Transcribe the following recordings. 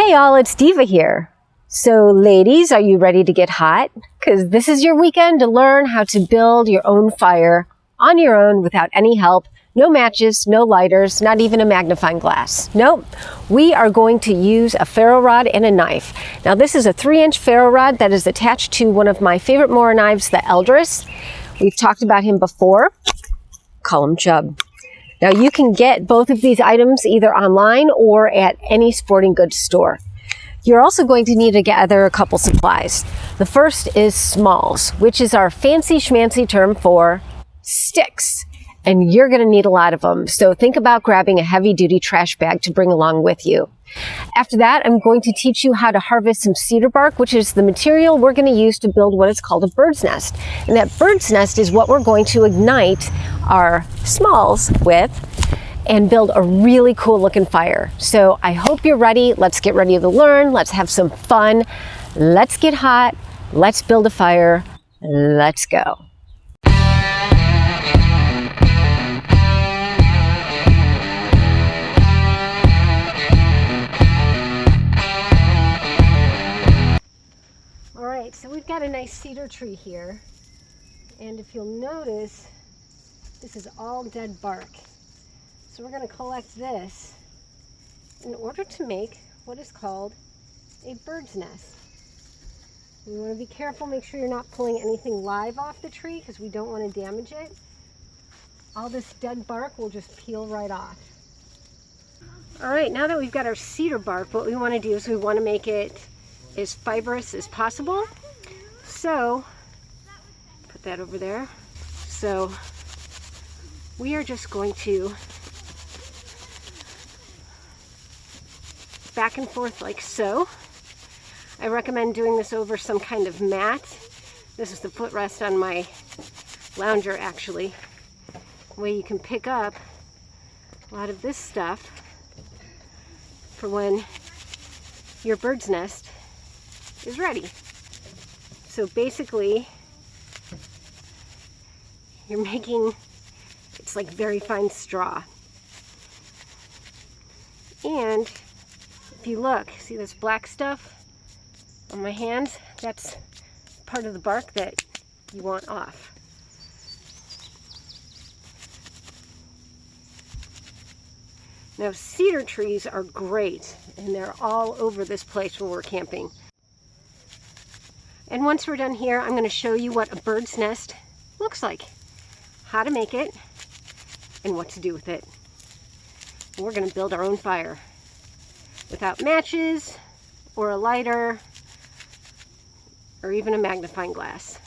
Hey y'all, it's Diva here. So ladies, are you ready to get hot? Because this is your weekend to learn how to build your own fire on your own without any help. No matches, no lighters, not even a magnifying glass. Nope, we are going to use a ferro rod and a knife. Now this is a 3-inch ferro rod that is attached to one of my favorite Mora knives, the Eldris. We've talked about him before. Call him Chub. Now you can get both of these items either online or at any sporting goods store. You're also going to need to gather a couple supplies. The first is smalls, which is our fancy schmancy term for sticks. And you're going to need a lot of them. So think about grabbing a heavy duty trash bag to bring along with you. After that, I'm going to teach you how to harvest some cedar bark, which is the material we're going to use to build what is called a bird's nest. And that bird's nest is what we're going to ignite our smalls with and build a really cool looking fire. So I hope you're ready. Let's get ready to learn. Let's have some fun. Let's get hot. Let's build a fire. Let's go. All right, so we've got a nice cedar tree here. And if you'll notice, this is all dead bark. So we're going to collect this in order to make what is called a bird's nest. You want to be careful, make sure you're not pulling anything live off the tree because we don't want to damage it. All this dead bark will just peel right off. All right, now that we've got our cedar bark, what we want to do is we want to make it as fibrous as possible. So, put that over there. So, we are just going to back and forth like so. I recommend doing this over some kind of mat. This is the footrest on my lounger actually. Where you can pick up a lot of this stuff for when your bird's nest is ready. So basically, you're making, it's like very fine straw. And if you look, see this black stuff on my hands? That's part of the bark that you want off. Now cedar trees are great and they're all over this place when we're camping. And once we're done here, I'm going to show you what a bird's nest looks like, how to make it, and what to do with it. And we're going to build our own fire without matches or a lighter or even a magnifying glass.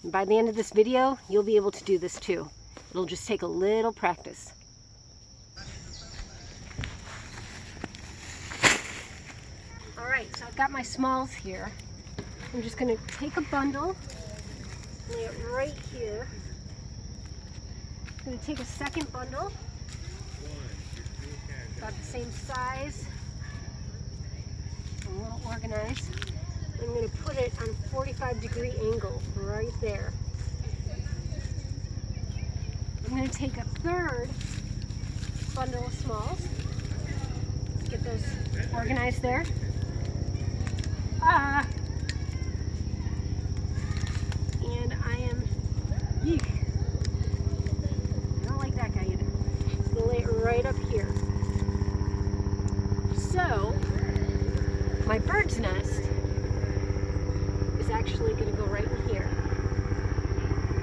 And by the end of this video, you'll be able to do this too. It'll just take a little practice. All right, so I've got my smalls here. I'm just going to take a bundle, lay it right here. I'm going to take a second bundle, about the same size, a little organized. I'm going to put it on a 45-degree angle right there. I'm going to take a third bundle of smalls, get those organized there. And I am, eek, I don't like that guy either. I'm going to lay it right up here. So, my bird's nest is actually going to go right in here.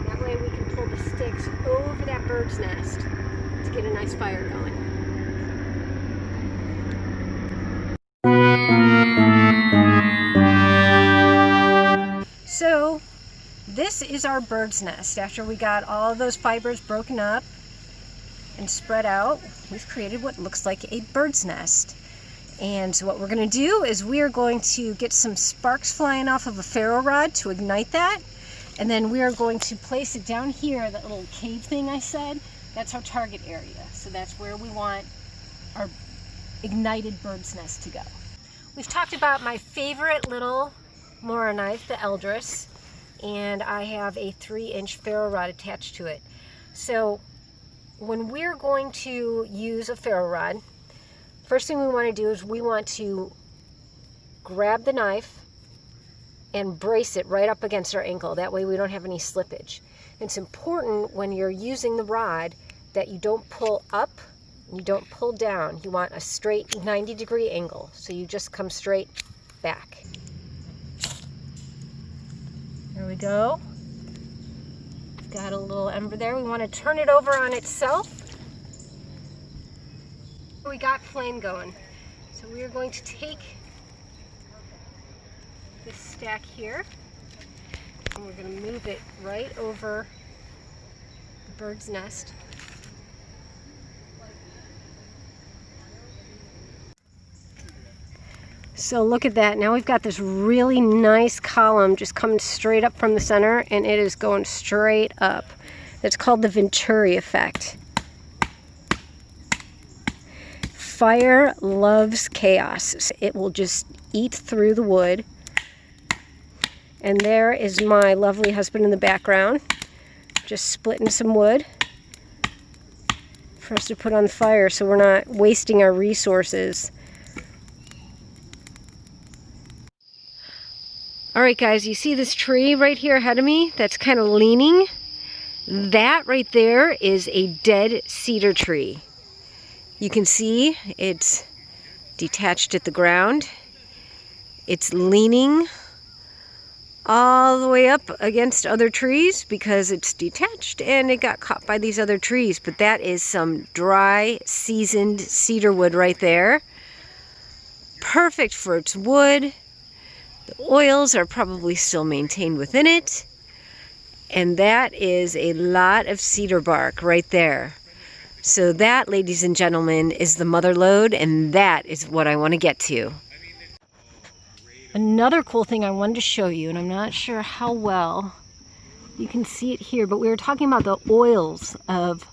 That way we can pull the sticks over that bird's nest to get a nice fire going. So this is our bird's nest. After we got all those fibers broken up and spread out, we've created what looks like a bird's nest. And what we're going to do is we are going to get some sparks flying off of a ferro rod to ignite that. And then we are going to place it down here, that little cave thing I said. That's our target area. So that's where we want our ignited bird's nest to go. We've talked about my favorite little Mora knife, the Eldris, and I have a 3-inch ferro rod attached to it. So when we're going to use a ferro rod, first thing we want to do is we want to grab the knife and brace it right up against our ankle. That way we don't have any slippage. It's important when you're using the rod that you don't pull up, you don't pull down. You want a straight 90-degree angle. So you just come straight back. There we go. Got a little ember there. We want to turn it over on itself. We got flame going. So we are going to take this stack here and we're going to move it right over the bird's nest. So look at that. Now we've got this really nice column just coming straight up from the center, and it is going straight up. That's called the Venturi effect. Fire loves chaos. It will just eat through the wood. And there is my lovely husband in the background, just splitting some wood for us to put on fire so we're not wasting our resources. All right, guys, you see this tree right here ahead of me that's kind of leaning? That right there is a dead cedar tree. You can see it's detached at the ground. It's leaning all the way up against other trees because it's detached and it got caught by these other trees. But that is some dry, seasoned cedar wood right there. Perfect for its wood. The oils are probably still maintained within it. And that is a lot of cedar bark right there. So that, ladies and gentlemen, is the mother lode, and that is what I want to get to. Another cool thing I wanted to show you, and I'm not sure how well you can see it here, but we were talking about the oils of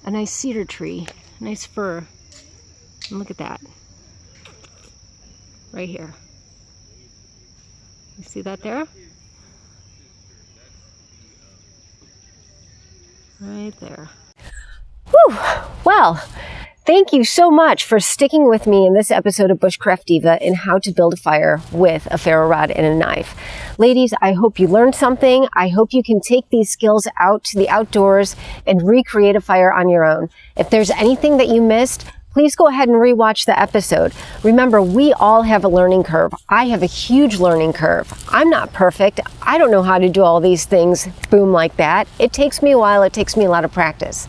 a nice cedar tree, a nice fir. And look at that. Right here. You see that there? Right there. Whew! Well, thank you so much for sticking with me in this episode of Bushcraft Diva and how to build a fire with a ferro rod and a knife. Ladies, I hope you learned something. I hope you can take these skills out to the outdoors and recreate a fire on your own. If there's anything that you missed, please go ahead and rewatch the episode. Remember, we all have a learning curve. I have a huge learning curve. I'm not perfect. I don't know how to do all these things, boom, like that. It takes me a while. It takes me a lot of practice.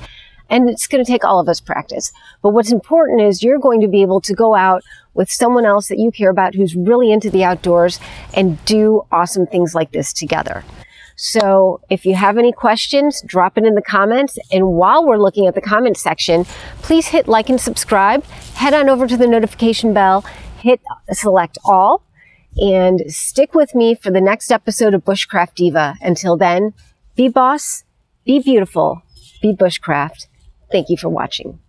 And it's going to take all of us practice. But what's important is you're going to be able to go out with someone else that you care about who's really into the outdoors and do awesome things like this together. So if you have any questions, drop it in the comments. And while we're looking at the comments section, please hit like and subscribe. Head on over to the notification bell, hit select all, and stick with me for the next episode of Bushcraft Diva. Until then, be boss, be beautiful, be bushcraft. Thank you for watching.